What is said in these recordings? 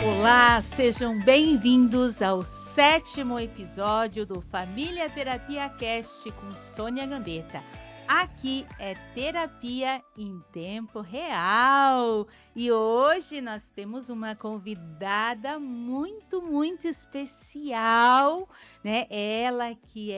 Olá, sejam bem-vindos ao sétimo episódio do Família Terapia Cast com Sônia Gambetta. Aqui é terapia em tempo real e hoje nós temos uma convidada muito especial, né? Ela que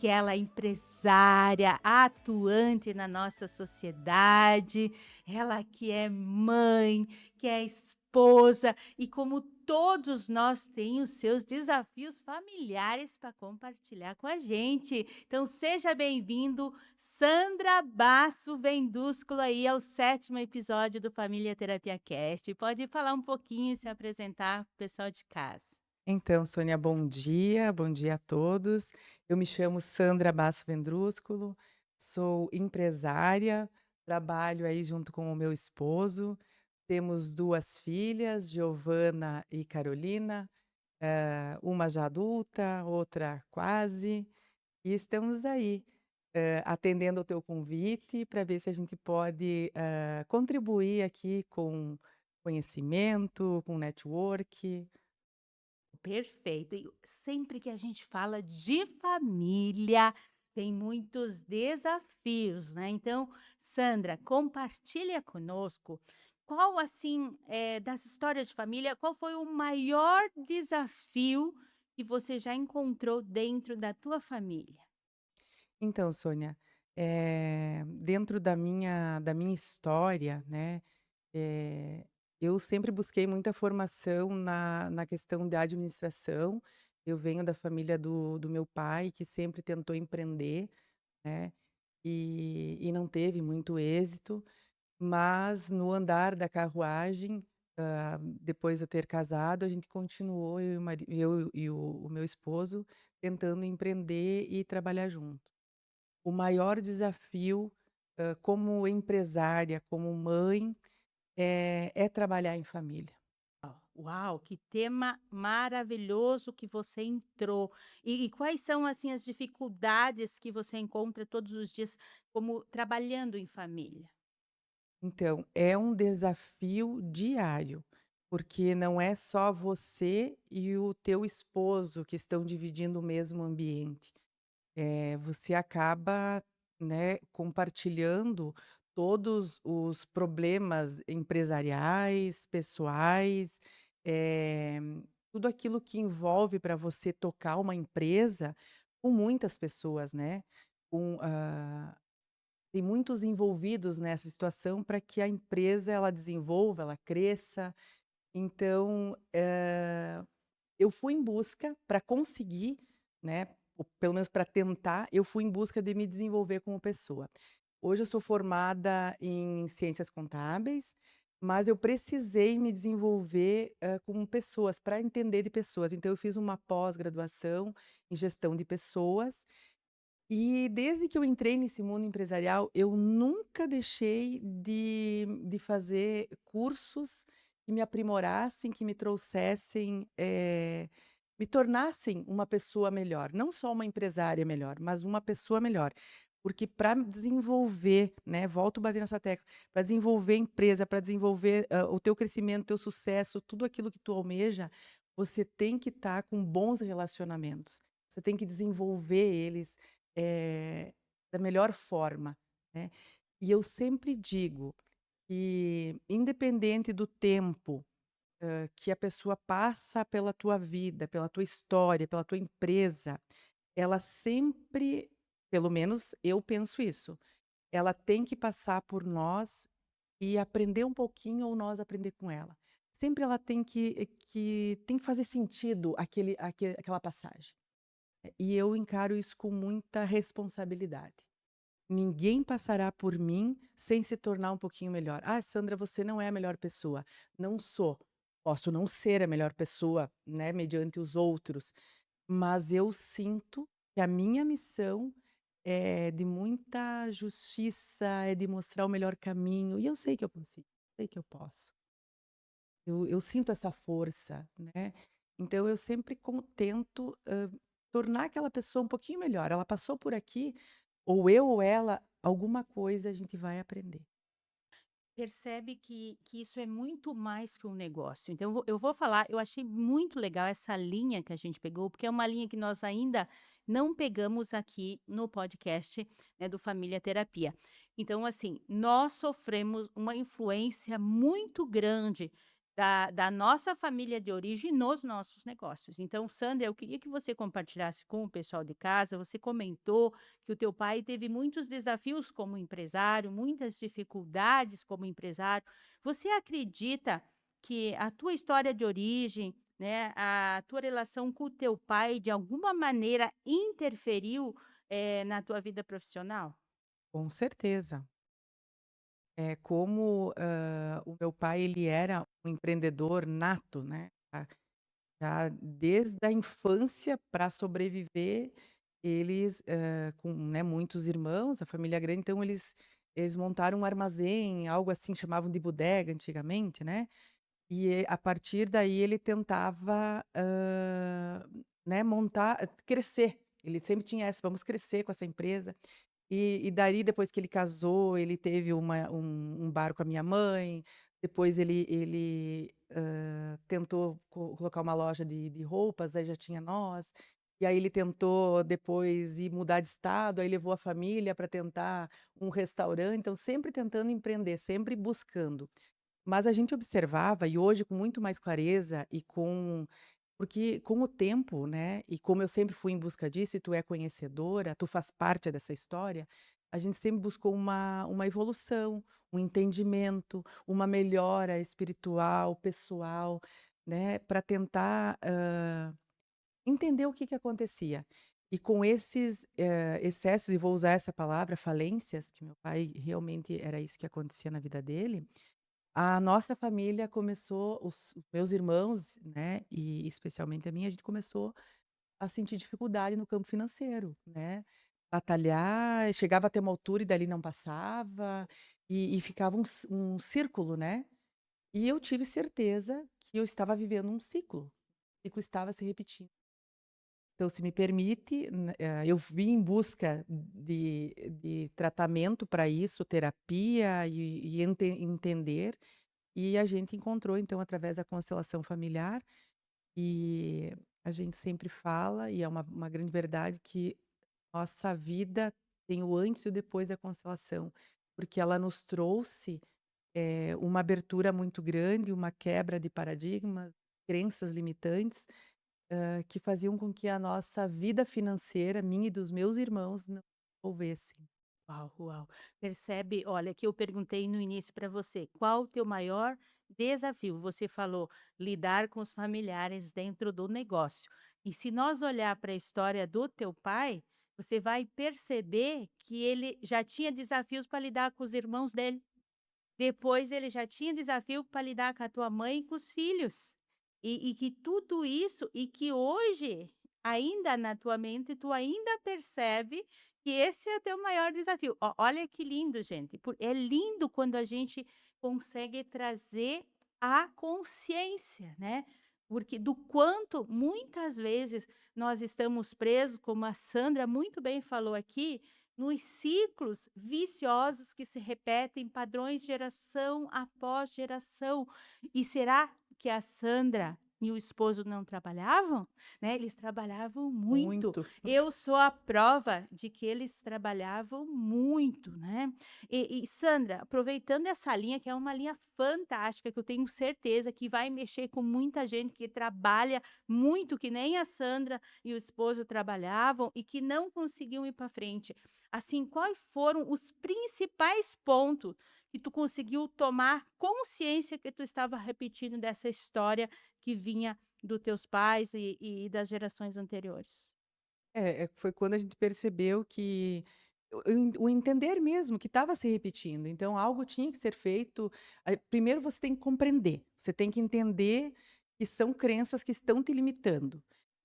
ela é empresária, atuante na nossa sociedade, ela que é mãe, que é esposa e como todos nós tem os seus desafios familiares para compartilhar com a gente. Então seja bem-vindo, Sandra Basso Vendúsculo aí ao sétimo episódio do Família Terapia Cast. Pode falar um pouquinho e se apresentar para o pessoal de casa. Então, Sônia, bom dia a todos. Eu me chamo Sandra Basso Vendrúsculo, sou empresária, trabalho aí junto com o meu esposo. Temos 2 filhas, Giovana e Carolina, uma já adulta, outra quase, e estamos aí, atendendo ao teu convite para ver se a gente pode, contribuir aqui com conhecimento, com network. Perfeito. E sempre que a gente fala de família, tem muitos desafios, né? Então, Sandra, compartilha conosco qual, assim, das histórias de família, qual foi o maior desafio que você já encontrou dentro da tua família? Então, Sônia, dentro da minha história, né, eh, eu sempre busquei muita formação na questão da administração. Eu venho da família do meu pai, que sempre tentou empreender, né, e não teve muito êxito, mas no andar da carruagem, depois de eu ter casado, a gente continuou, eu e o meu esposo, tentando empreender e trabalhar junto. O maior desafio, como empresária, como mãe, é trabalhar em família. Uau, que tema maravilhoso que você entrou. E quais são, assim, as dificuldades que você encontra todos os dias como trabalhando em família? Então, é um desafio diário, porque não é só você e o teu esposo que estão dividindo o mesmo ambiente. Você acaba, né, compartilhando todos os problemas empresariais, pessoais, eh, tudo aquilo que envolve para você tocar uma empresa com muitas pessoas, né, com, tem muitos envolvidos nessa situação para que a empresa ela desenvolva, ela cresça. Então, eu fui em busca para conseguir, né, ou pelo menos para tentar, eu fui em busca de me desenvolver como pessoa. Hoje eu sou formada em ciências contábeis, mas eu precisei me desenvolver, com pessoas, para entender de pessoas. Então eu fiz uma pós-graduação em gestão de pessoas, e desde que eu entrei nesse mundo empresarial, eu nunca deixei de fazer cursos que me aprimorassem, que me trouxessem, me tornassem uma pessoa melhor, não só uma empresária melhor, mas uma pessoa melhor. Porque para desenvolver, né, volto a bater nessa tecla, para desenvolver empresa, para desenvolver, o teu crescimento, o teu sucesso, tudo aquilo que tu almeja, você tem que estar com bons relacionamentos. Você tem que desenvolver eles, da melhor forma, né. E eu sempre digo que independente do tempo que a pessoa passa pela tua vida, pela tua história, pela tua empresa, ela sempre, pelo menos eu penso isso, ela tem que passar por nós e aprender um pouquinho ou nós aprender com ela. Sempre ela tem que fazer sentido aquela passagem. E eu encaro isso com muita responsabilidade. Ninguém passará por mim sem se tornar um pouquinho melhor. "Ah, Sandra, você não é a melhor pessoa". Não sou. Posso não ser a melhor pessoa, né, mediante os outros, mas eu sinto que a minha missão é de muita justiça, é de mostrar o melhor caminho, e eu sei que eu consigo, sei que eu posso. Eu sinto essa força, né. Então eu sempre tento, tornar aquela pessoa um pouquinho melhor. Ela passou por aqui, ou eu ou ela, alguma coisa a gente vai aprender. Percebe que isso é muito mais que um negócio. Então eu vou falar, eu achei muito legal essa linha que a gente pegou, porque é uma linha que nós ainda não pegamos aqui no podcast, né, do Família Terapia. Então, assim, nós sofremos uma influência muito grande da nossa família de origem nos nossos negócios. Então, Sandra, eu queria que você compartilhasse com o pessoal de casa. Você comentou que o teu pai teve muitos desafios como empresário, muitas dificuldades como empresário. Você acredita que a tua história de origem, né, a tua relação com o teu pai, de alguma maneira interferiu, na tua vida profissional? Com certeza. É como, o meu pai ele era um empreendedor nato, né, já desde a infância para sobreviver, eles, com, né, muitos irmãos, a família grande, então eles montaram um armazém, algo assim, chamavam de bodega antigamente, né, e a partir daí ele tentava, né, montar crescer. Ele sempre tinha essa: "Vamos crescer com essa empresa". E daí depois que ele casou, ele teve um bar com a minha mãe, depois ele, tentou colocar uma loja de roupas, aí já tinha nós, e aí ele tentou depois ir mudar de estado, aí levou a família para tentar um restaurante, então sempre tentando empreender, sempre buscando. Mas a gente observava, e hoje com muito mais clareza e porque com o tempo, né, e como eu sempre fui em busca disso e tu é conhecedora, tu faz parte dessa história, a gente sempre buscou uma evolução, um entendimento, uma melhora espiritual, pessoal, né, para tentar, entender o que que acontecia. E com esses, excessos, e vou usar essa palavra, falências, que meu pai realmente era isso que acontecia na vida dele, a nossa família começou, os meus irmãos, né, e especialmente a minha, a gente começou a sentir dificuldade no campo financeiro, né, batalhar, chegava a ter uma altura e dali não passava, e ficava um círculo, né. E eu tive certeza que eu estava vivendo um ciclo, o ciclo estava se repetindo. Então, se me permite, eu vim em busca de tratamento para isso, terapia e entender, e a gente encontrou então através da constelação familiar, e a gente sempre fala, e é uma grande verdade, que nossa vida tem o antes e o depois da constelação, porque ela nos trouxe, uma abertura muito grande, uma quebra de paradigmas, crenças limitantes, que faziam com que a nossa vida financeira, minha e dos meus irmãos, não envolvessem. Uau, uau. Percebe, olha, que eu perguntei no início para você, qual o teu maior desafio? Você falou lidar com os familiares dentro do negócio. E se nós olhar para a história do teu pai, você vai perceber que ele já tinha desafios para lidar com os irmãos dele. Depois ele já tinha desafio para lidar com a tua mãe e com os filhos. E que tudo isso e que hoje, ainda na tua mente, tu ainda percebe que esse é o teu maior desafio. Olha que lindo, gente. É lindo quando a gente consegue trazer a consciência, né? Porque do quanto muitas vezes nós estamos presos, como a Sandra muito bem falou aqui, nos ciclos viciosos que se repetem, padrões geração após geração. E será que a Sandra e o esposo não trabalhavam? Né, eles trabalhavam muito. Muito. Eu sou a prova de que eles trabalhavam muito, né. E Sandra, aproveitando essa linha, que é uma linha fantástica, que eu tenho certeza que vai mexer com muita gente que trabalha muito, que nem a Sandra e o esposo trabalhavam e que não conseguiam ir para frente. Assim, quais foram os principais pontos que tu conseguiu tomar consciência que tu estava repetindo dessa história que vinha dos teus pais e das gerações anteriores? Foi quando a gente percebeu que o entender mesmo que estava se repetindo, então algo tinha que ser feito. Primeiro você tem que compreender, você tem que entender que são crenças que estão te limitando.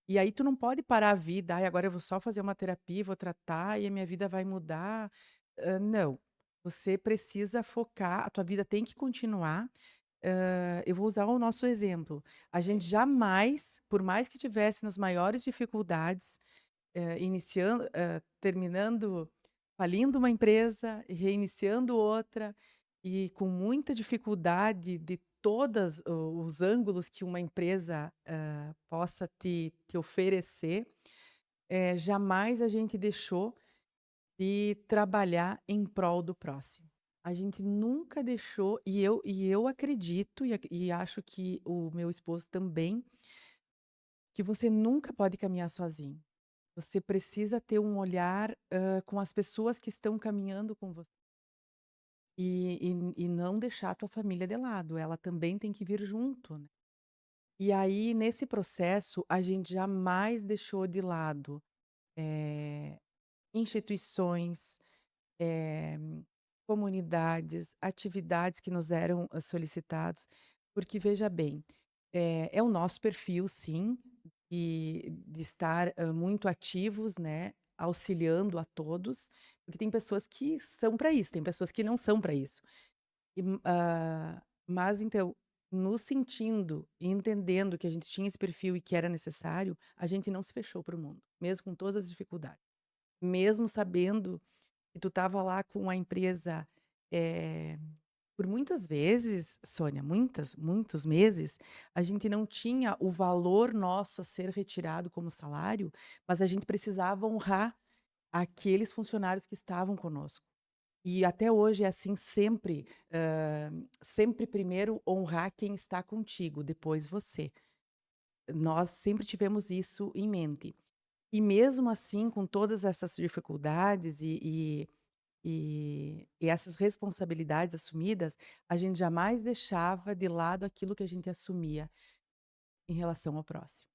E aí tu não pode parar a vida: "Ai, agora eu vou só fazer uma terapia, vou tratar e a minha vida vai mudar". Não, você precisa focar, a tua vida tem que continuar. eu vou usar o nosso exemplo. A gente jamais, por mais que tivesse nas maiores dificuldades, terminando falindo uma empresa e reiniciando outra, e com muita dificuldade de todas os ângulos que uma empresa, possa te oferecer, jamais a gente deixou de trabalhar em prol do próximo. A gente nunca deixou e eu acredito e acho que o meu esposo também, que você nunca pode caminhar sozinho. Você precisa ter um olhar, com as pessoas que estão caminhando com você. E não deixar a tua família de lado, ela também tem que vir junto, né. E aí, nesse processo, a gente jamais deixou de lado, eh, instituições, eh, comunidades, atividades que nos eram, solicitados, porque veja bem, é o nosso perfil sim, de estar, muito ativos, né, auxiliando a todos, porque tem pessoas que são para isso, tem pessoas que não são para isso. Mas então, nos sentindo e entendendo que a gente tinha esse perfil e que era necessário, a gente não se fechou para o mundo, mesmo com todas as dificuldades. Mesmo sabendo que tu estava lá com a empresa, eh, por muitas vezes, Sônia, muitos meses, a gente não tinha o valor nosso a ser retirado como salário, mas a gente precisava honrar aqueles funcionários que estavam conosco. E até hoje é assim sempre, sempre primeiro honrar quem está contigo, depois você. Nós sempre tivemos isso em mente. E mesmo assim, com todas essas dificuldades e essas responsabilidades assumidas, a gente jamais deixava de lado aquilo que a gente assumia em relação ao próximo.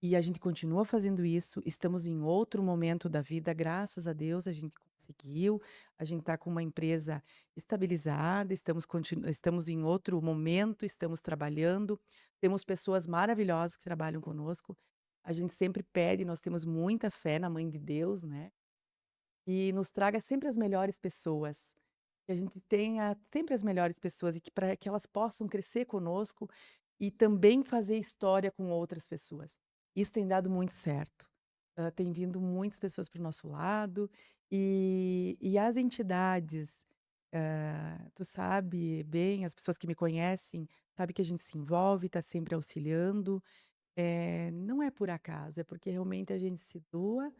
E a gente continua fazendo isso, estamos em outro momento da vida, graças a Deus a gente conseguiu, a gente está com uma empresa estabilizada, estamos em outro momento, estamos trabalhando, temos pessoas maravilhosas que trabalham conosco, a gente sempre pede, nós temos muita fé na Mãe de Deus, né, e nos traga sempre as melhores pessoas, que a gente tenha sempre as melhores pessoas e que para que elas possam crescer conosco e também fazer história com outras pessoas. Isso tem dado muito certo. Tem vindo muitas pessoas para o nosso lado e as entidades, tu sabe bem, as pessoas que me conhecem, sabe que a gente se envolve, está sempre auxiliando. Não é por acaso, é porque realmente a gente se doa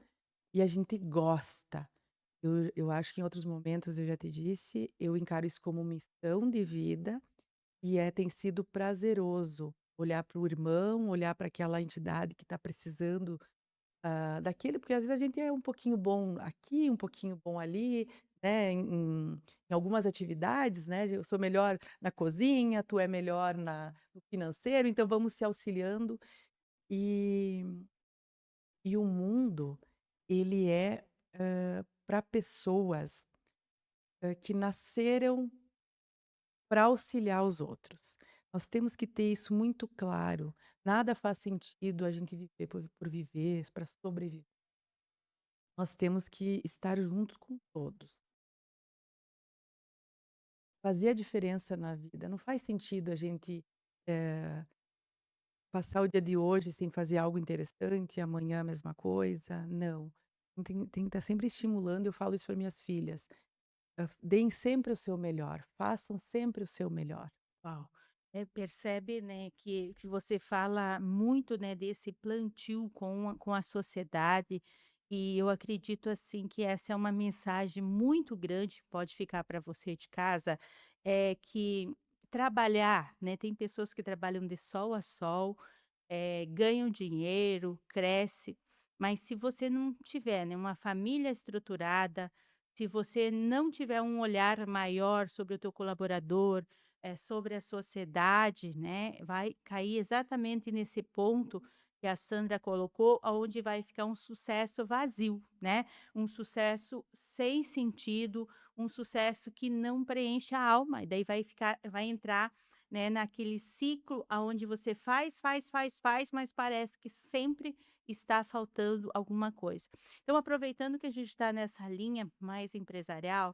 e a gente gosta. Eu acho que em outros momentos eu já te disse, eu encaro isso como missão de vida e tem sido prazeroso olhar para o irmão, olhar para aquela entidade que está precisando, daquele porque às vezes a gente é um pouquinho bom aqui, um pouquinho bom ali, né, em algumas atividades, né, eu sou melhor na cozinha, tu é melhor no financeiro, então vamos se auxiliando. E o mundo, ele é, para pessoas, que nasceram para auxiliar os outros. Nós temos que ter isso muito claro. Nada faz sentido a gente viver por viver, para sobreviver. Nós temos que estar juntos com todos. Fazer a diferença na vida. Não faz sentido a gente, eh, passar o dia de hoje sem fazer algo interessante, amanhã a mesma coisa. Não. Tem que estar sempre estimulando, eu falo isso para minhas filhas. Deem sempre o seu melhor, façam sempre o seu melhor. Uau! Percebe, né, que você fala muito, né, desse plantio com a sociedade, e eu acredito, assim, que essa é uma mensagem muito grande que pode ficar para você de casa, é que trabalhar, né, tem pessoas que trabalham de sol a sol, ganham dinheiro, cresce, mas se você não tiver, né, uma família estruturada, se você não tiver um olhar maior sobre o teu colaborador, sobre a sociedade, né, vai cair exatamente nesse ponto que a Sandra colocou, aonde vai ficar um sucesso vazio, né, um sucesso sem sentido, um sucesso que não preenche a alma, e daí vai entrar, né, naquele ciclo aonde você faz, faz, faz, faz, mas parece que sempre está faltando alguma coisa. Então, aproveitando que a gente está nessa linha mais empresarial,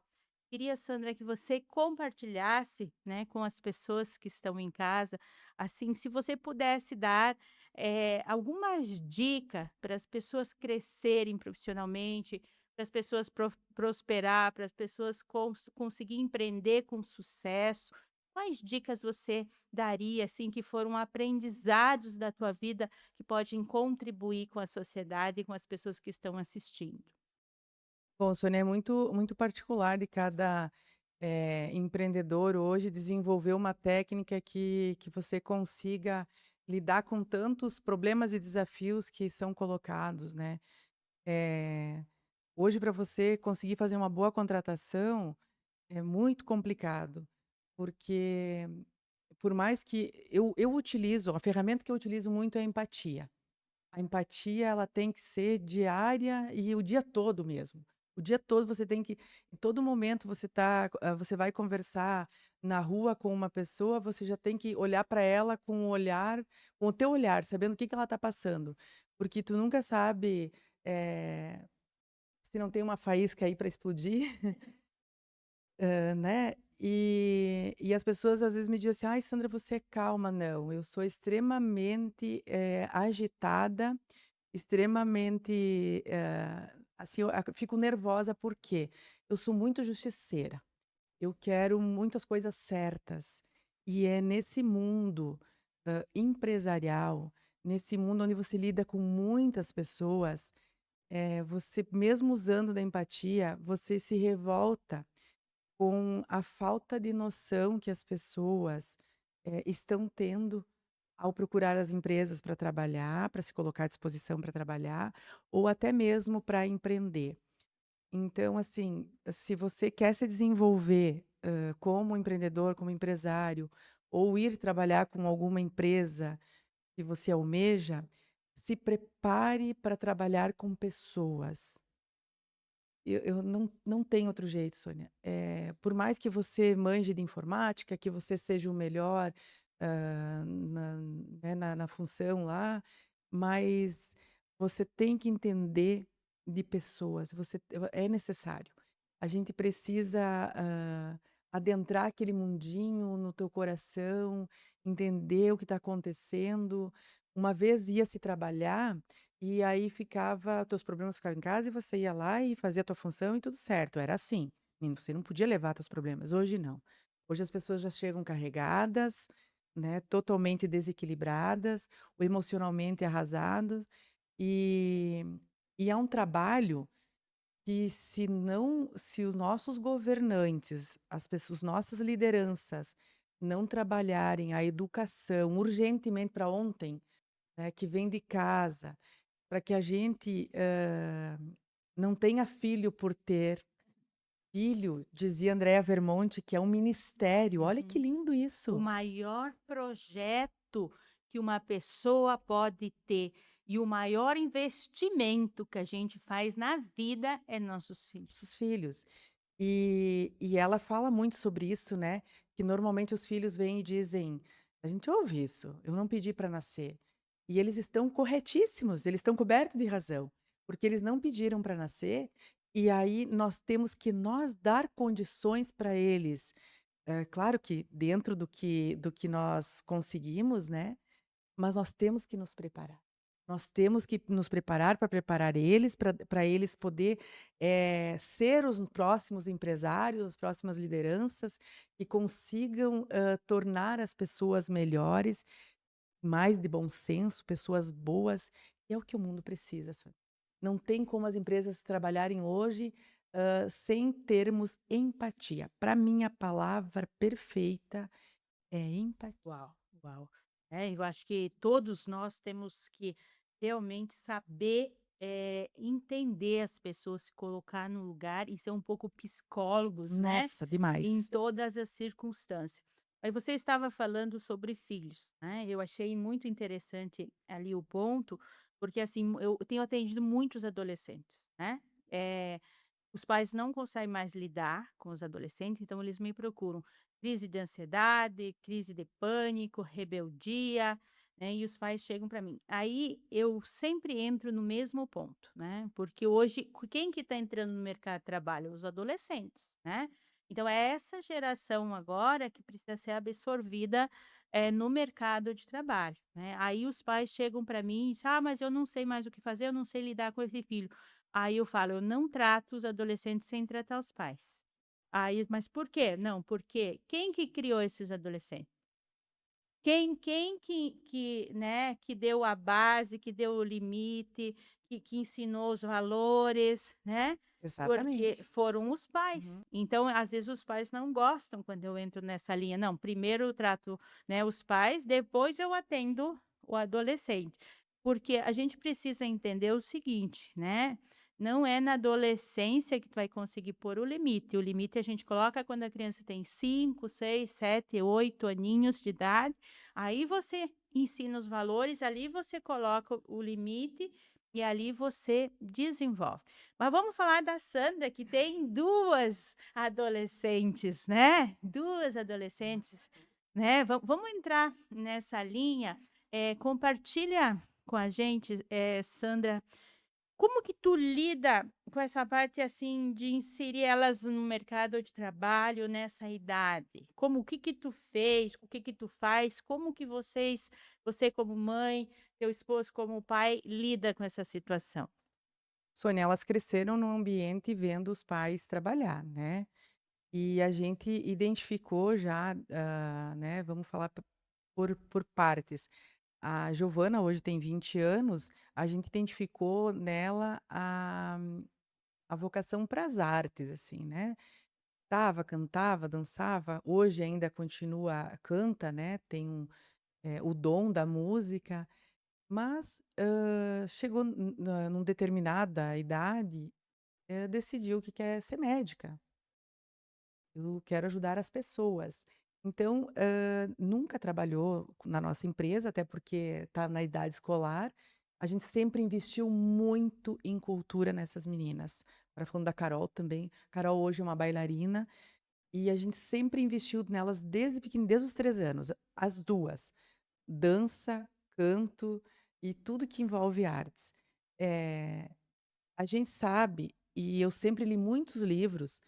Queria, Sandra, que você compartilhasse, né, com as pessoas que estão em casa, assim, se você pudesse dar, algumas dicas para as pessoas crescerem profissionalmente, para as pessoas prosperar, para as pessoas conseguir empreender com sucesso. Quais dicas você daria, assim, que foram aprendizados da tua vida que podem contribuir com a sociedade e com as pessoas que estão assistindo? Bom, Sônia, é muito particular de cada, empreendedor hoje desenvolver uma técnica que você consiga lidar com tantos problemas e desafios que são colocados, né. Eh, Hoje para você conseguir fazer uma boa contratação é muito complicado, porque por mais que eu utilizo a ferramenta que eu utilizo muito é a empatia. A empatia, ela tem que ser diária e o dia todo mesmo. O dia todo você tem que em todo momento você vai conversar na rua com uma pessoa, você já tem que olhar para ela com o olhar com o teu olhar, sabendo o que que ela está passando. Porque tu nunca sabe, eh, se não tem uma faísca aí para explodir. Né, e as pessoas às vezes me dizem assim: "Ai Sandra, você é calma". Não, eu sou extremamente, agitada, extremamente, assim, eu fico nervosa, por quê? Eu sou muito justiceira, eu quero muitas coisas certas, e é nesse mundo, empresarial, nesse mundo onde você lida com muitas pessoas, você mesmo usando da empatia, você se revolta com a falta de noção que as pessoas, estão tendo ao procurar as empresas para trabalhar, para se colocar à disposição para trabalhar, ou até mesmo para empreender. Então, assim, se você quer se desenvolver, como empreendedor, como empresário, ou ir trabalhar com alguma empresa que você almeja, se prepare para trabalhar com pessoas. Eu não tenho outro jeito, Sônia. Por mais que você manje de informática, que você seja o melhor, na né, na função lá, mas você tem que entender de pessoas, é necessário. A gente precisa, adentrar aquele mundinho no teu coração, entender o que está acontecendo. Uma vez ia se trabalhar e aí ficava teus problemas ficavam em casa e você ia lá e fazia a tua função e tudo certo, era assim. E você não podia levar teus problemas, hoje não. Hoje as pessoas já chegam carregadas, né, totalmente desequilibradas, ou emocionalmente arrasados, e é um trabalho que se os nossos governantes, as pessoas nossas lideranças, não trabalharem a educação urgentemente para ontem, né, que vem de casa, para que a gente, não tenha filho por ter. Filho, dizia Andrea Vermonte, que é um ministério. Olha que Uhum. lindo O isso. maior projeto que uma pessoa pode ter e o maior investimento que a gente faz na vida é nossos filhos. Nossos filhos. E ela fala muito sobre isso, né, que normalmente os filhos vêm e dizem a gente ouve isso: "Eu não pedi para nascer". E eles estão corretíssimos, eles estão cobertos de razão, porque eles não pediram para nascer, e aí nós dar condições para eles. É claro que dentro do que nós conseguimos, né, mas nós temos que nos preparar. Nós temos que nos preparar para preparar eles, para eles poder, ser os próximos empresários, as próximas lideranças, que consigam, tornar as pessoas melhores, mais de bom senso, pessoas boas, é o que o mundo precisa, Sônia. Não tem como as empresas trabalharem hoje, sem termos empatia. Para mim, a palavra perfeita é empatia. Uau, uau. É, eu acho que todos nós temos que realmente saber, entender as pessoas, se colocar no lugar e ser um pouco psicólogos, né, Nossa, em demais. todas as circunstâncias. Aí você estava falando sobre filhos, né, eu achei muito interessante ali o ponto, porque assim, eu tenho atendido muitos adolescentes, né, eh os pais não conseguem mais lidar com os adolescentes, então eles me procuram. Crise de ansiedade, crise de pânico, rebeldia, né, e os pais chegam para mim. Aí eu sempre entro no mesmo ponto, né, porque hoje quem que está entrando no mercado de trabalho? Os adolescentes, né. Então é essa geração agora que precisa ser absorvida, no mercado de trabalho, né. Aí os pais chegam para mim e dizem: "Ah, mas eu não sei mais o que fazer, eu não sei lidar com esse filho". Aí eu falo: "Eu não trato os adolescentes sem tratar os pais". Aí: "Mas por quê?". "Não, porque quem que criou esses adolescentes? Quem que, né, que deu a base, que deu o limite, que ensinou os valores, né, porque Exatamente. foram os pais. Uhum. Então, às vezes, os pais não gostam quando eu entro nessa linha. Não, primeiro eu trato, né, os pais, depois eu atendo o adolescente. Porque a gente precisa entender o seguinte, né, não é na adolescência que tu vai conseguir pôr o limite a gente coloca quando a criança tem 5, 6, 7, 8 aninhos de idade. Aí você ensina os valores, ali você coloca o limite e ali você desenvolve. Mas vamos falar da Sandra, que tem 2 adolescentes, né, 2 adolescentes, né. Vamos entrar nessa linha, compartilha com a gente, Sandra, como que tu lida com essa parte, assim, de inserir elas no mercado de trabalho nessa idade? Como o que que tu fez, o que que tu faz, como que você como mãe, teu esposo como pai, lida com essa situação? Sônia, elas cresceram num ambiente vendo os pais trabalhar, né, e a gente identificou já, né, vamos falar por partes. A Giovana hoje tem 20 anos, a gente identificou nela a vocação para as artes, assim, né. Cantava, dançava, hoje ainda continua canta, né, tem o dom da música, mas, chegou num determinada idade, decidiu que quer ser médica. Eu quero ajudar as pessoas. Então, nunca trabalhou na nossa empresa, até porque está na idade escolar. A gente sempre investiu muito em cultura nessas meninas. Agora falando da Carol também, Carol hoje é uma bailarina, e a gente sempre investiu nelas desde pequeni desde os 3 anos, as 2, dança, canto e tudo que envolve artes. Eh, a gente sabe, e eu sempre li muitos livros,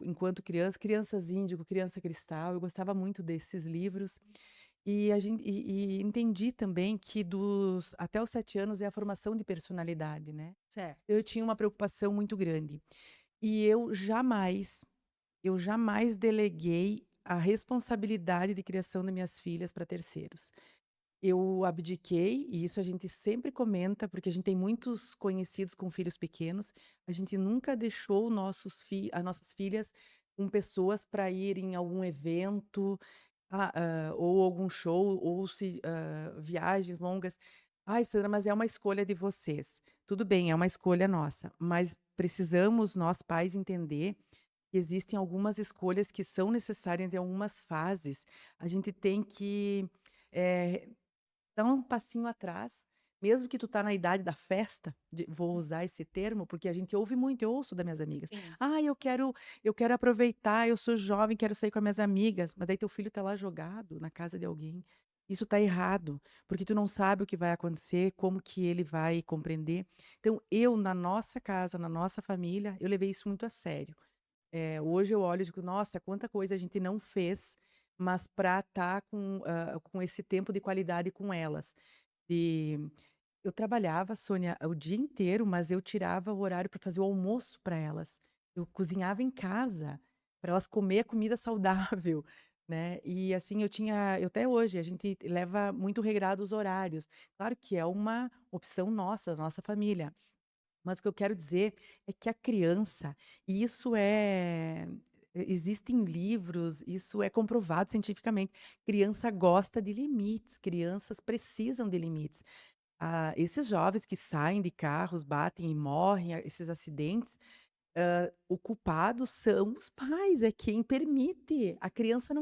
enquanto criança, Crianças Índigo, Criança Cristal, eu gostava muito desses livros, e a gente e entendi também que dos até os 7 anos é a formação de personalidade, né. Certo. Eu tinha uma preocupação muito grande, e eu jamais deleguei a responsabilidade de criação das minhas filhas para terceiros. Eu abdiquei, e isso a gente sempre comenta, porque a gente tem muitos conhecidos com filhos pequenos, a gente nunca deixou as nossas filhas com pessoas para ir em algum evento, ou algum show, ou se viagens longas. "Ai, Sandra, mas é uma escolha de vocês". Tudo bem, é uma escolha nossa, mas precisamos nós pais entender que existem algumas escolhas que são necessárias em algumas fases. A gente tem que, eh dá um passinho atrás, mesmo que tu tá na idade da festa, vou usar esse termo, porque a gente ouve muito, eu ouço das minhas amigas: Sim. "Ah, eu quero aproveitar, eu sou jovem, quero sair com as minhas amigas", mas daí teu filho tá lá jogado na casa de alguém. Isso tá errado, porque tu não sabe o que vai acontecer, como que ele vai compreender. Então eu, na nossa casa, na nossa família, eu levei isso muito a sério. Hoje eu olho e digo: "Nossa, quanta coisa a gente não fez", mas para estar com esse tempo de qualidade com elas. E eu trabalhava, Sônia, o dia inteiro, mas eu tirava o horário para fazer o almoço para elas. Eu cozinhava em casa, para elas comer comida saudável, né. E assim, eu até hoje, a gente leva muito regrado os horários. Claro que é uma opção nossa, da nossa família. Mas o que eu quero dizer é que a criança, e isso existem livros, isso é comprovado cientificamente, criança gosta de limites, crianças precisam de limites. Esses jovens que saem de carros, batem e morrem, esses acidentes, o culpado são os pais, é quem permite. A criança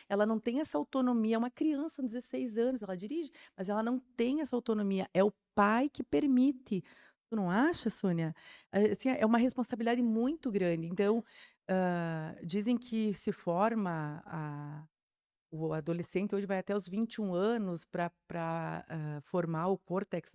ela não tem essa autonomia, é uma criança de 16 anos, ela dirige, mas ela não tem essa autonomia, é o pai que permite. Tu não acha, Sônia? Assim, é uma responsabilidade muito grande. Então, dizem que se forma O adolescente hoje vai até os 21 anos para formar o córtex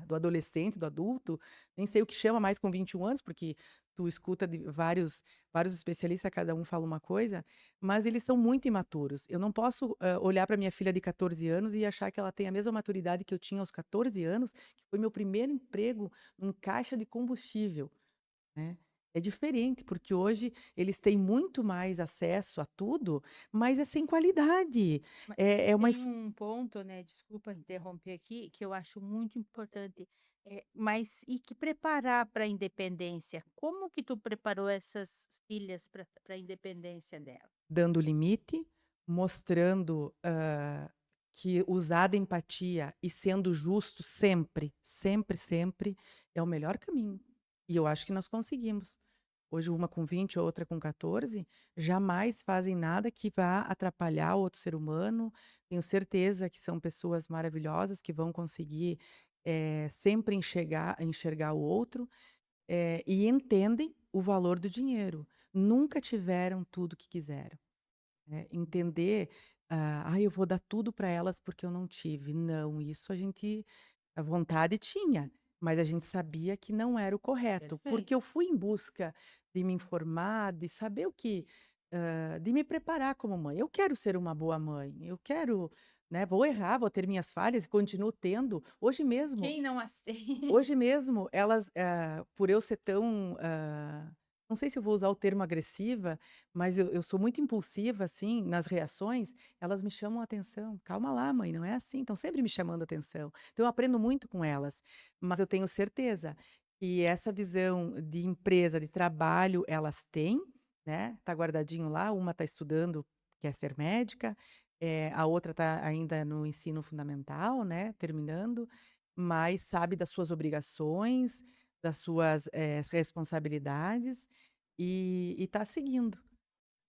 do adolescente, do adulto. Nem sei o que chama mais com 21 anos, porque tu escuta de vários especialistas, cada um fala uma coisa, mas eles são muito imaturos. Eu não posso, olhar para minha filha de 14 anos e achar que ela tem a mesma maturidade que eu tinha aos 14 anos, que foi meu primeiro emprego num caixa de combustível. Né. É diferente, porque hoje eles têm muito mais acesso a tudo, mas é sem qualidade. Ma É uma tem inf um ponto, né, desculpa interromper aqui, que eu acho muito importante, mas e que preparar para a independência? Como que tu preparou essas filhas para a independência dela? dando limite, mostrando, que usar da empatia e sendo justo sempre, sempre, sempre, é o melhor caminho. E eu acho que nós conseguimos. Hoje uma com 20, outra com 14, jamais fazem nada que vá atrapalhar o outro ser humano. Tenho certeza que são pessoas maravilhosas que vão conseguir, sempre enxergar o outro, e entendem o valor do dinheiro. Nunca tiveram tudo que quiseram, né. Entender, eu vou dar tudo para elas porque eu não tive". Não, isso a vontade tinha, mas a gente sabia que não era o correto, Perfeito. porque eu fui em busca de me informar, de saber de me preparar como mãe. Eu quero ser uma boa mãe, eu quero, né, vou errar, vou ter minhas falhas e continuo tendo. Quem não as tem? Hoje mesmo elas, por eu ser tão, não sei se eu vou usar o termo agressiva, mas eu sou muito impulsiva, assim, nas reações, elas me chamam a atenção. "Calma lá mãe, não é assim", estão sempre me chamando a atenção. Então eu aprendo muito com elas, mas eu tenho certeza que essa visão de empresa, de trabalho, elas têm, né, tá guardadinho lá, uma tá estudando, quer ser médica, a outra tá ainda no ensino fundamental, né, terminando, mas sabe das suas obrigações, das suas, responsabilidades, e tá seguindo.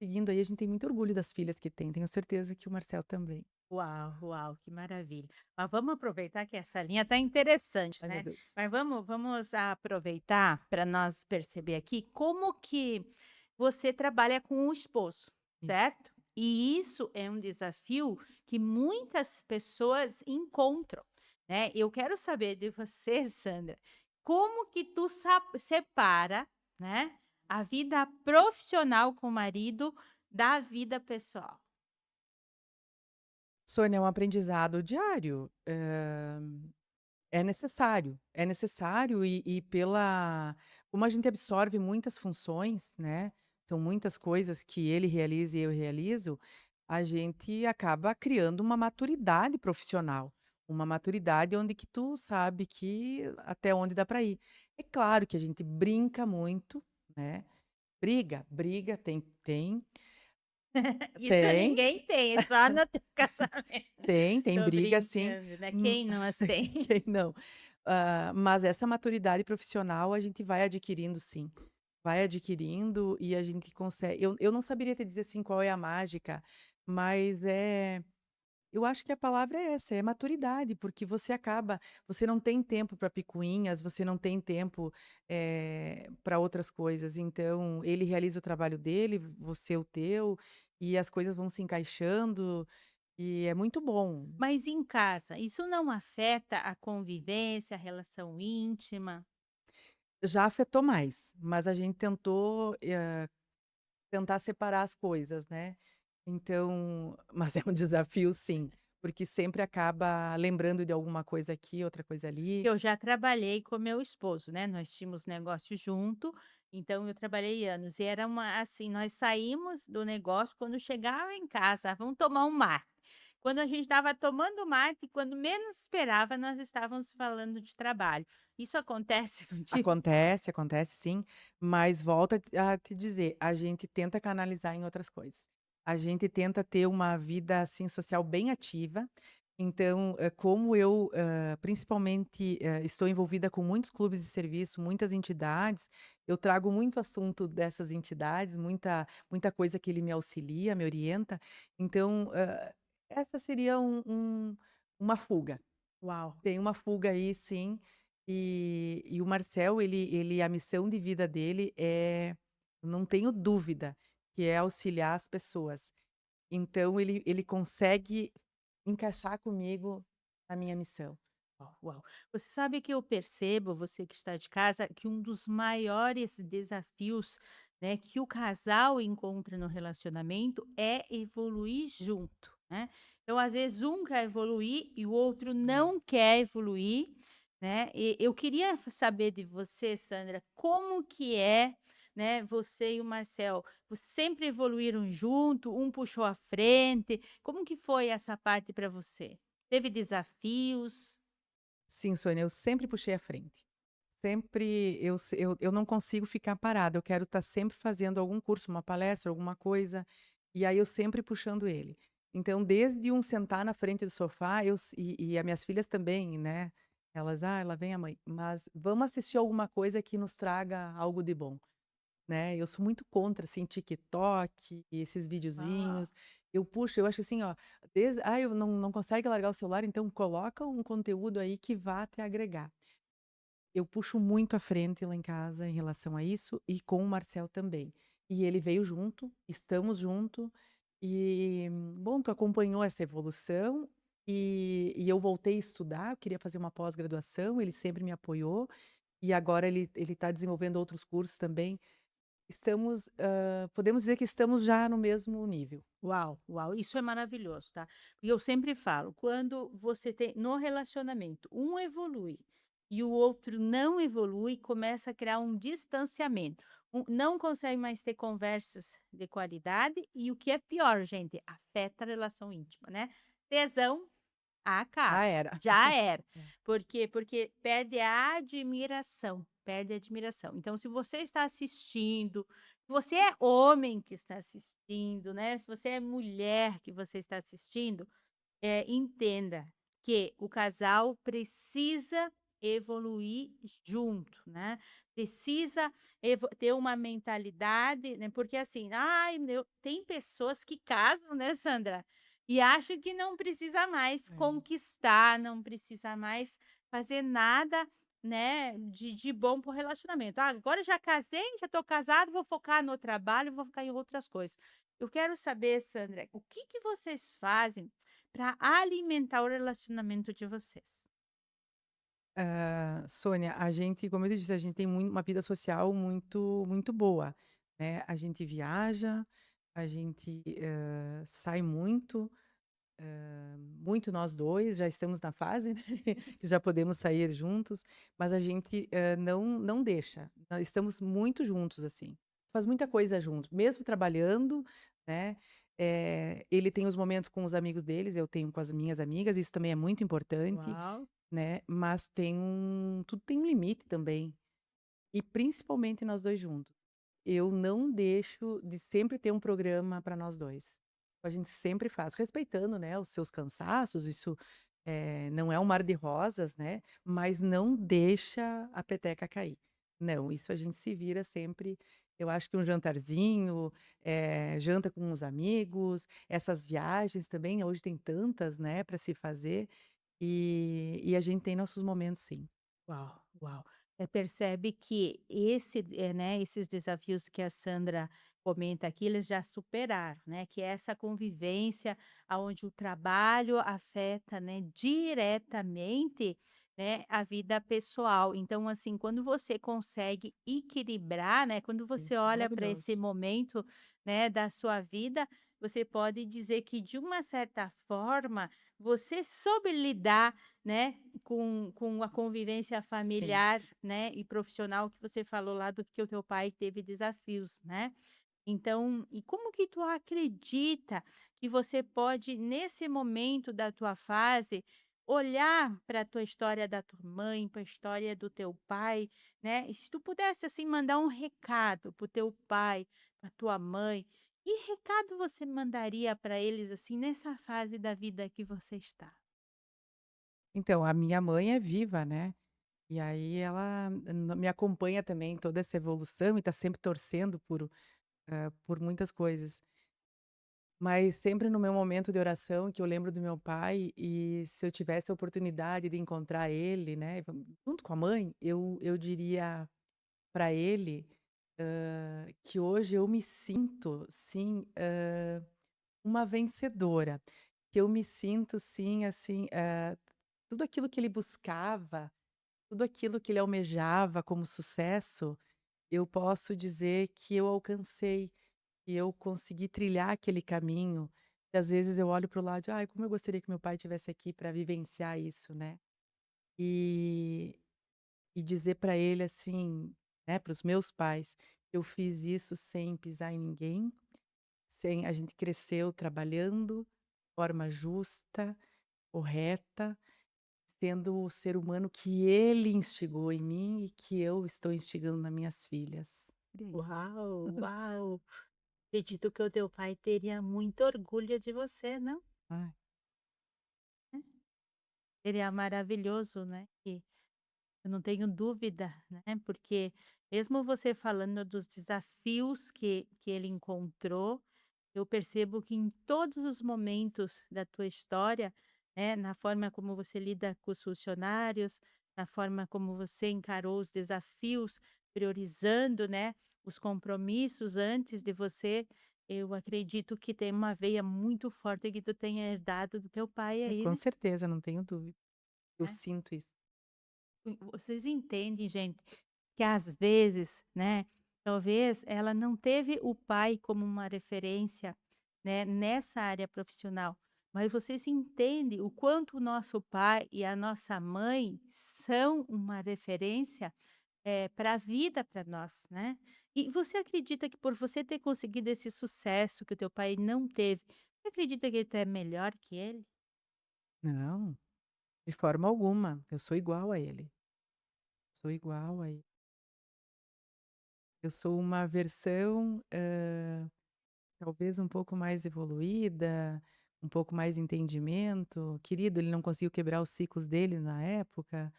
Seguindo aí, a gente tem muito orgulho das filhas que tem, tenho certeza que o Marcel também. Uau, uau, que maravilha. Mas vamos aproveitar que essa linha tá interessante, Ai, meu né. Deus. Mas vamos aproveitar para nós perceber aqui como que você trabalha com o esposo, Isso. certo? E isso é um desafio que muitas pessoas encontram, né. Eu quero saber de você, Sandra, como que tu separa, né, a vida profissional com o marido da vida pessoal? Sônia, é um aprendizado diário, é necessário e pela como a gente absorve muitas funções, né, são muitas coisas que ele realiza e eu realizo, a gente acaba criando uma maturidade profissional, uma maturidade onde que tu sabe que até onde dá para ir. É claro que a gente brinca muito, né, briga, Isso tem, ninguém tem, é só no teu casamento. tem Tô briga sim, brincando, né, hum, quem não as tem? quem não? Mas essa maturidade profissional a gente vai adquirindo sim, vai adquirindo e a gente consegue eu não saberia te dizer, assim, qual é a mágica, mas eu acho que a palavra é essa, é maturidade, porque você não tem tempo para picuinhas, você não tem tempo, pra outras coisas, então ele realiza o trabalho dele, você o teu, e as coisas vão se encaixando, e é muito bom. Mas em casa, isso não afeta a convivência, a relação íntima? Já afetou mais, mas a gente tentou, tentar separar as coisas, né. Então mas é um desafio sim, porque sempre acaba lembrando de alguma coisa aqui, outra coisa ali. Eu já trabalhei com meu esposo, né, nós tínhamos negócio junto, então eu trabalhei anos e era uma assim, nós saímos do negócio, quando chegava em casa: "Ah, vamos tomar um mate". Quando a gente estava tomando mate, quando menos esperava, nós estávamos falando de trabalho. Isso acontece contigo? Acontece, acontece sim, mas volto a te dizer, a gente tenta canalizar em outras coisas. A gente tenta ter uma vida, assim, social bem ativa, então, como eu, principalmente, estou envolvida com muitos clubes de serviço, muitas entidades, eu trago muito assunto dessas entidades, muita coisa que ele me auxilia, me orienta, então, essa seria uma fuga. Uau! Tem uma fuga aí sim, e o Marcel ele a missão de vida dele não tenho dúvida, que é auxiliar as pessoas. Então ele consegue encaixar comigo a minha missão. Uau, uau. Você sabe que eu percebo, você que está de casa, que um dos maiores desafios, né, que o casal encontra no relacionamento é evoluir junto, né? Então, às vezes, um quer evoluir e o outro É. não quer evoluir, né? E eu queria saber de você, Sandra, como que é, né, você e o Marcel? Vocês sempre evoluíram junto, um puxou à frente? Como que foi essa parte para você? Teve desafios? Sim, Sônia, eu sempre puxei à frente. Sempre eu não consigo ficar parada, eu quero estar sempre fazendo algum curso, uma palestra, alguma coisa, e aí eu sempre puxando ele. Então, desde um sentar na frente do sofá, e as minhas filhas também, né, elas: "Ah, lá vem a mãe", mas vamos assistir alguma coisa que nos traga algo de bom. Né, eu sou muito contra, assim, TikTok, esses Ah. videozinhos, eu puxo, eu acho assim, ó, eu não consegue largar o celular, então coloca um conteúdo aí que vá te agregar. Eu puxo muito à frente lá em casa em relação a isso e com o Marcel também. E ele veio junto, estamos junto e, bom, tu acompanhou essa evolução e eu voltei a estudar, eu queria fazer uma pós-graduação, ele sempre me apoiou e agora ele está desenvolvendo outros cursos também. Estamos, podemos dizer que estamos já no mesmo nível. Uau, uau, isso é maravilhoso, tá? E eu sempre falo, quando você tem no relacionamento, um evolui e o outro não evolui, começa a criar um distanciamento. Não consegue mais ter conversas de qualidade e o que é pior, gente, afeta a relação íntima, né? Tesão Já acaba, era. já era. É. Por quê? Porque perde a admiração, perde a admiração. Então, se você está assistindo, se você é homem que está assistindo, né, se você é mulher que você está assistindo, entenda que o casal precisa evoluir junto, né, precisa ter uma mentalidade, né, porque assim, ai meu tem pessoas que casam, né, Sandra, e acham que não precisa mais É. conquistar, não precisa mais fazer nada, né, de bom para o relacionamento. "Ah, agora já casei, já estou casado, vou focar no trabalho, vou ficar em outras coisas". Eu quero saber, Sandra, o que que vocês fazem para alimentar o relacionamento de vocês? Sônia, a gente, como eu te disse, a gente tem uma vida social muito boa, né. A gente viaja, a gente, sai muito, muito nós 2 já estamos na fase, né, que já podemos sair juntos, mas a gente, não deixa, nós estamos muito juntos, assim. Faz muita coisa junto, mesmo trabalhando, né, ele tem os momentos com os amigos deles, eu tenho com as minhas amigas, isso também é muito importante. Uau! Né, mas tudo tem um limite também, e principalmente nós 2 juntos. Eu não deixo de sempre ter um programa para nós 2. A gente sempre faz, respeitando, né, os seus cansaços, isso, não é um mar de rosas, né, mas não deixa a peteca cair. Não, isso a gente se vira sempre. Eu acho que um jantarzinho, janta com os amigos, essas viagens também, hoje tem tantas, né, para se fazer, e a gente tem nossos momentos sim. Uau, uau. Percebe que né, esses desafios que a Sandra comenta aqui, eles já superaram, né, que é essa convivência aonde o trabalho afeta, né, diretamente, né, a vida pessoal. Então, assim, quando você consegue equilibrar, né, quando você Isso é olha para esse maravilhoso. momento, né, da sua vida, você pode dizer que de uma certa forma, você soube lidar, né, com a convivência Sim. familiar, né, e profissional que você falou lá do que o teu pai teve desafios, né. Então, e como que tu acredita que você pode, nesse momento da tua fase, olhar para a tua história da tua mãe, para a história do teu pai, né, e se tu pudesse, assim, mandar um recado para o teu pai, para tua mãe, que recado você mandaria para eles, assim, nessa fase da vida que você está? Então, a minha mãe é viva, né, e aí ela me acompanha também em toda essa evolução e tá sempre torcendo por muitas coisas. Mas sempre no meu momento de oração que eu lembro do meu pai e se eu tivesse a oportunidade de encontrar ele, né, junto com a mãe, eu diria para ele, que hoje eu me sinto, sim, uma vencedora, que eu me sinto sim, assim, tudo aquilo que ele buscava, tudo aquilo que ele almejava como sucesso, eu posso dizer que eu alcancei, que eu consegui trilhar aquele caminho, e às vezes eu olho para o lado e: "Ai, como eu gostaria que meu pai estivesse aqui para vivenciar isso", né. E dizer para ele assim, né, para os meus pais, eu fiz isso sem pisar em ninguém, sem a gente cresceu trabalhando, forma justa, correta, sendo o ser humano que ele instigou em mim e que eu estou instigando nas minhas filhas. É isso. Uau, uau! Acredito que o teu pai teria muito orgulho de você, não? Ai, Seria maravilhoso, né, que eu não tenho dúvida, né, porque mesmo você falando dos desafios que ele encontrou, eu percebo que em todos os momentos da tua história, né, na forma como você lida com os funcionários, na forma como você encarou os desafios, priorizando, né, os compromissos antes de você, eu acredito que tem uma veia muito forte que tu tenha herdado do teu pai aí, com né, certeza, não tenho dúvida. Eu né. sinto isso. Vocês entendem, gente, que às vezes, né, talvez ela não teve o pai como uma referência, né, nessa área profissional, mas vocês entendem o quanto o nosso pai e a nossa mãe são uma referência, para a vida para nós, né. E você acredita que por você ter conseguido esse sucesso que o teu pai não teve, você acredita que ele é melhor que ele? Não, de forma alguma, eu sou igual a ele, sou igual a ele. Eu sou uma versão, talvez um pouco mais evoluída, um pouco mais entendimento. Querido, ele não conseguiu quebrar os ciclos dele na época,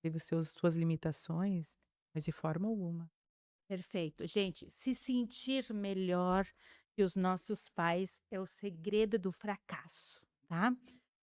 teve os seus suas limitações, mas de forma alguma. Perfeito. Gente, se sentir melhor que os nossos pais é o segredo do fracasso, tá?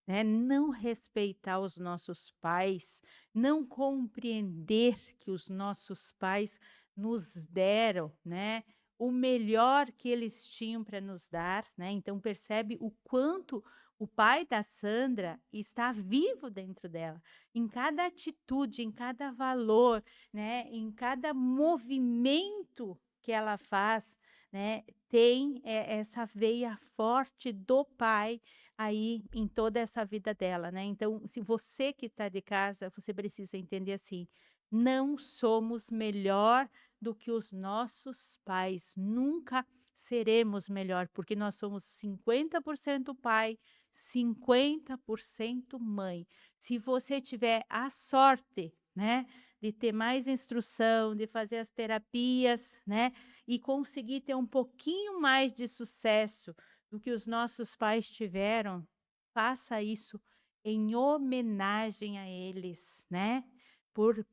Né? Não respeitar os nossos pais, não compreender que os nossos pais nos deram, né? O melhor que eles tinham para nos dar, né? Então percebe o quanto o pai da Sandra está vivo dentro dela, em cada atitude, em cada valor, né, em cada movimento que ela faz, né, tem, essa veia forte do pai aí em toda essa vida dela, né. Então, se você que está de casa, você precisa entender assim: não somos melhor do que os nossos pais, nunca seremos melhor, porque nós somos 50% pai, 50% mãe. Se você tiver a sorte, né, de ter mais instrução, de fazer as terapias, né, e conseguir ter um pouquinho mais de sucesso do que os nossos pais tiveram, faça isso em homenagem a eles, né,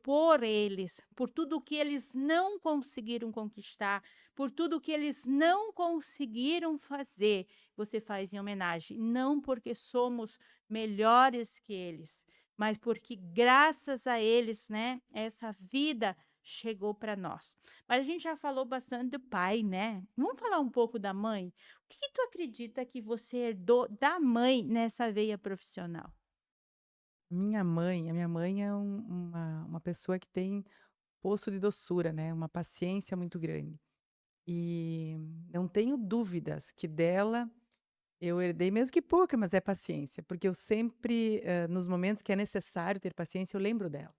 por eles, por tudo que eles não conseguiram conquistar, por tudo que eles não conseguiram fazer, você faz em homenagem, não porque somos melhores que eles, mas porque graças a eles, né, essa vida chegou para nós. Mas a gente já falou bastante do pai, né? Vamos falar um pouco da mãe? O que que tu acredita que você herdou da mãe nessa veia profissional? A minha mãe é uma pessoa que tem poço de doçura, né, uma paciência muito grande. E não tenho dúvidas que dela eu herdei, mesmo que pouca, mas é paciência, porque eu sempre, nos momentos que é necessário ter paciência, eu lembro dela.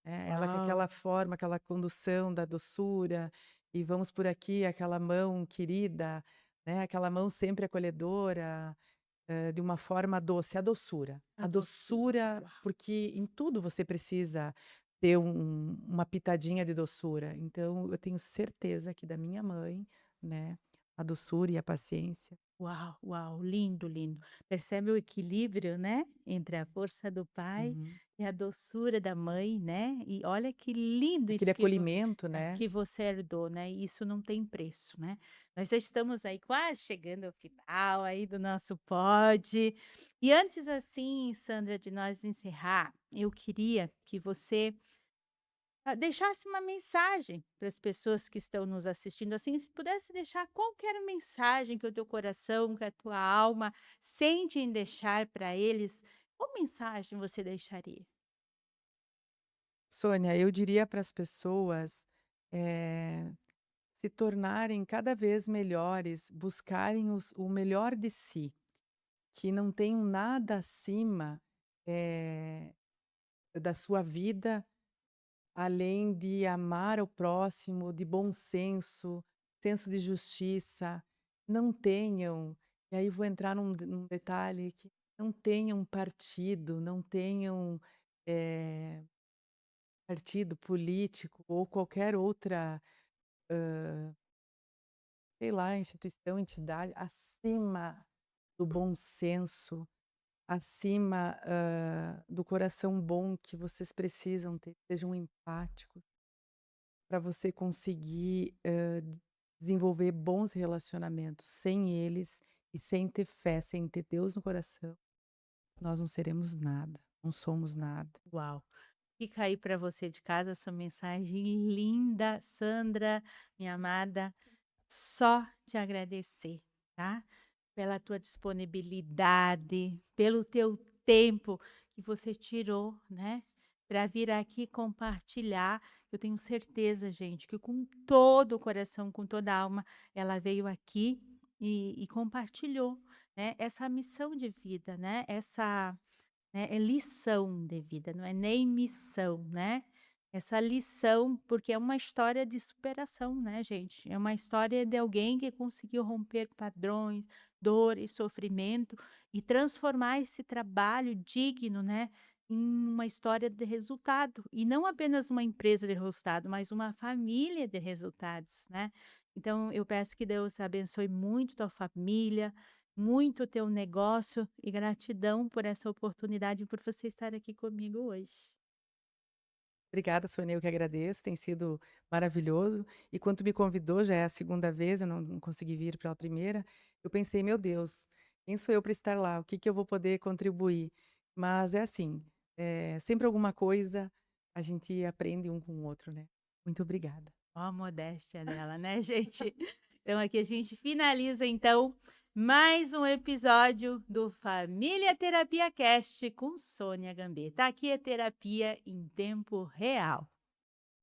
Ela com Uau! aquela forma, aquela condução da doçura, e vamos por aqui, aquela mão querida, né, aquela mão sempre acolhedora, de uma forma doce, a doçura. A A doçura. doçura, Uau! porque em tudo você precisa ter uma pitadinha de doçura, então eu tenho certeza que da minha mãe, né, a doçura e a paciência. Uau, uau, lindo, lindo. Percebe o equilíbrio, né, entre a força do pai Uhum. e a doçura da mãe, né? E olha que lindo Aquele isso acolhimento, né. que você herdou, né? E isso não tem preço, né? Nós já estamos aí quase chegando ao final aí do nosso pod. E antes assim, Sandra, de nós encerrar, eu queria que você deixasse uma mensagem para as pessoas que estão nos assistindo, assim, se pudesse deixar qualquer mensagem que o teu coração, que a tua alma sente em deixar para eles, qual mensagem você deixaria? Sônia, eu diria para as pessoas, eh, se tornarem cada vez melhores, buscarem o melhor de si, que não tenham nada acima, eh, da sua vida, além de amar o próximo, de bom senso, senso de justiça. Não tenham, e aí vou entrar num detalhe, que não tenham partido, não tenham, eh, partido político ou qualquer outra, sei lá, instituição, entidade, acima do bom senso, acima, do coração bom que vocês precisam ter. Sejam empáticos para você conseguir, desenvolver bons relacionamentos. Sem eles e sem ter fé, sem ter Deus no coração, nós não seremos nada, não somos nada. Uau! Fica aí para você de casa essa mensagem linda, Sandra, minha amada. Só te agradecer, tá? Pela tua disponibilidade, pelo teu tempo que você tirou, né? Para vir aqui compartilhar. Eu tenho certeza, gente, que com todo o coração, com toda a alma, ela veio aqui e compartilhou, né? Essa missão de vida, né? Essa é lição de vida, não é nem missão, né. Essa lição, porque é uma história de superação, né, gente. É uma história de alguém que conseguiu romper padrões, dor e sofrimento e transformar esse trabalho digno, né, em uma história de resultado. E não apenas uma empresa de resultado, mas uma família de resultados, né. Então eu peço que Deus abençoe muito tua família, muito o teu negócio e gratidão por essa oportunidade e por você estar aqui comigo hoje. Obrigada, Sônia, eu que agradeço, tem sido maravilhoso. E quando tu me convidou, já é a segunda vez, eu não consegui vir pela primeira, eu pensei: "Meu Deus, quem sou eu para estar lá? O que que eu vou poder contribuir?". Mas é assim, sempre alguma coisa a gente aprende um com o outro, né. Muito obrigada. Ó a modéstia dela, né, gente. Então aqui a gente finaliza então mais um episódio do Família Terapia Cast com Sônia Gambetta. Aqui é terapia em tempo real.